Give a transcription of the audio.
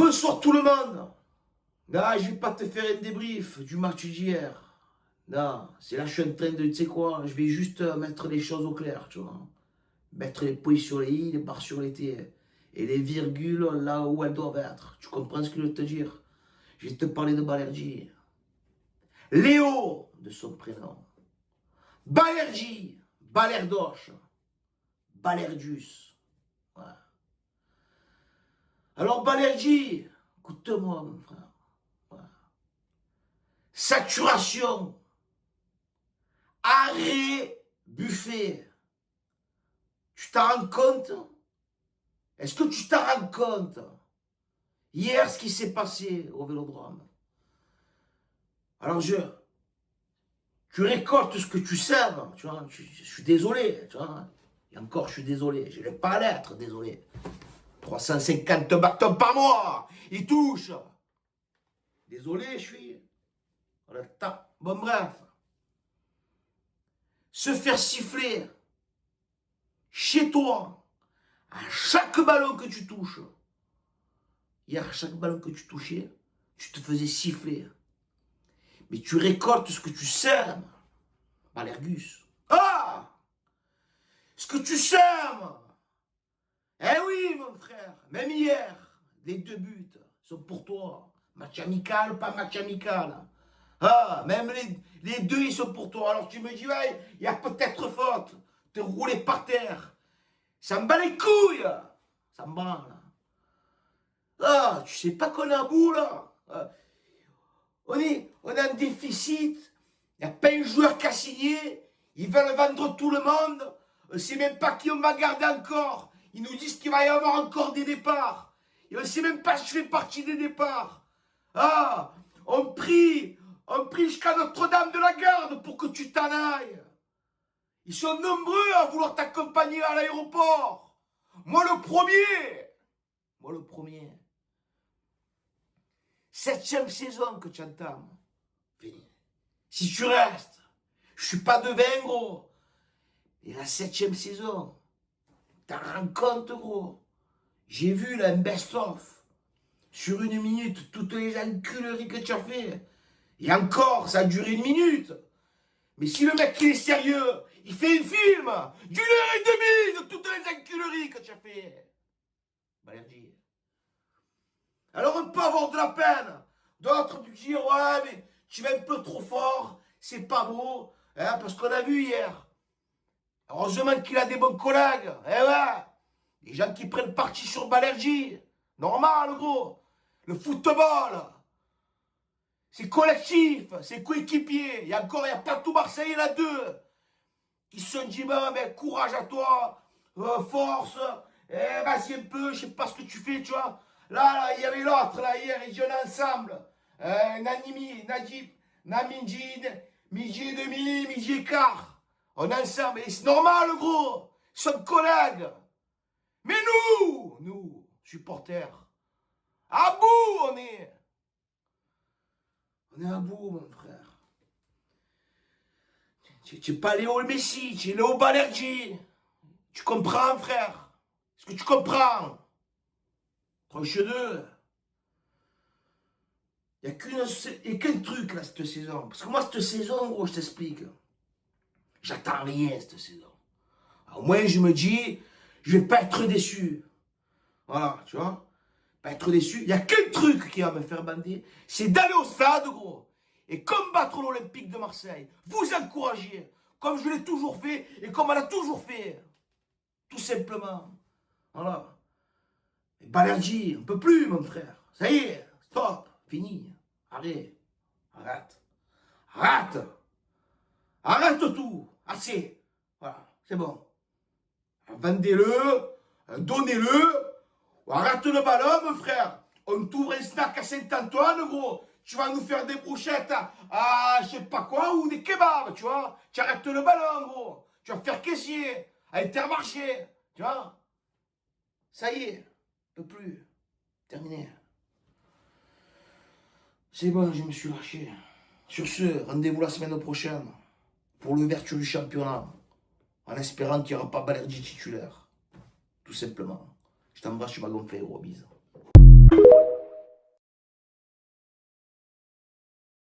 Bonsoir tout le monde. Non, je vais pas te faire un débrief du match d'hier. Non, c'est là je suis en train de, tu sais quoi, je vais juste mettre les choses au clair, tu vois. Mettre les points sur les i, les barres sur les t. Et les virgules là où elles doivent être. Tu comprends ce que je veux te dire? Je vais te parler de Balerji. Léo, de son prénom. Balerji, Balerdoche, Balerdus. Ouais. Alors Balerji, écoute-moi mon frère. Saturation, arrêt, buffet. Tu t'en rends compte? Est-ce que tu t'en rends compte? Hier, ce qui s'est passé au Vélodrome. Alors tu récoltes ce que tu sèmes, tu vois, je suis désolé, tu vois. Et encore, je suis désolé, je n'ai pas à l'être, désolé. 350 bâtons par mois, il touche. Désolé, je suis. Bon, bref. Se faire siffler chez toi à chaque ballon que tu touches. Hier, chaque ballon que tu touchais, tu te faisais siffler. Mais tu récoltes ce que tu sèmes. Balergus. Ah! Ce que tu sèmes! Eh oui, mon frère. Même hier, les 2 buts sont pour toi. Match amical, pas match amical. Ah, même les 2, ils sont pour toi. Alors tu me dis, ouais, il y a peut-être faute. Te rouler par terre. Ça me bat les couilles. Ça me branle. Ah, tu sais pas qu'on est à bout, là. On est en déficit. Il n'y a pas un joueur qui a signé. Ils veulent vendre tout le monde. On ne sait même pas qui on va garder encore. Ils nous disent qu'il va y avoir encore des départs. Et on ne sait même pas si je fais partie des départs. Ah, on prie jusqu'à Notre-Dame de la Garde pour que tu t'en ailles. Ils sont nombreux à vouloir t'accompagner à l'aéroport. Moi le premier. 7e saison que tu entames. Fini. Si tu restes, je suis pas devin, gros. Et la 7e saison, t'en rends compte, gros. J'ai vu là un best-of. Sur 1 minute, toutes les enculeries que tu as fait. Et encore, ça a duré 1 minute. Mais si le mec qui est sérieux, il fait un film d'1 h 30 de toutes les enculeries que tu as fait. Balerji. Alors on peut avoir de la peine. D'autres me dire, ouais, mais tu vas un peu trop fort, c'est pas beau. Hein, parce qu'on a vu hier. Heureusement qu'il a des bons collègues. Eh ouais. Des gens qui prennent parti sur Balerji. Normal, gros. Le football. C'est collectif, c'est coéquipier. Il y a pas tout Marseille, il y en a 2 qui se sont dit, mais courage à toi, force, vas-y un peu, je sais pas ce que tu fais, tu vois. Là, il y avait l'autre, là, hier, ils jouaient ensemble. Najib, Namindine, midi et demi, midi et quart. On est ensemble, et c'est normal, gros. Ils sont collègues. Mais nous, supporters, à bout, on est à bout, mon frère. Tu n'es pas Léo Messi, tu es Léo Balerji. Tu comprends, frère? Est-ce que tu comprends? Tranche 2. Il n'y a qu'un truc, là, cette saison. Parce que moi, cette saison, gros, je t'explique. J'attends rien, cette saison. Au moins, je me dis, je ne vais pas être déçu. Voilà, tu vois? Pas être déçu. Il n'y a qu'un truc qui va me faire bander, c'est d'aller au stade, gros, et combattre l'Olympique de Marseille. Vous encourager, comme je l'ai toujours fait, et comme elle a toujours fait. Tout simplement. Voilà. Et Balerji, on ne peut plus, mon frère. Ça y est, stop, fini. Arrête. Arrête tout. Assez. Voilà, c'est bon. Vendez-le, donnez-le. Arrête le ballon, mon frère. On t'ouvre un snack à Saint-Antoine, gros. Tu vas nous faire des brochettes à je sais pas quoi, ou des kebabs, tu vois. Tu arrêtes le ballon, gros. Tu vas faire caissier à Intermarché, tu vois. Ça y est, je peux plus. Terminé. C'est bon, je me suis lâché. Sur ce, rendez-vous la semaine prochaine pour l'ouverture du championnat. En espérant qu'il n'y aura pas Balerji titulaire. Tout simplement. Je t'embrasse, tu m'as gonflé, gros, bise.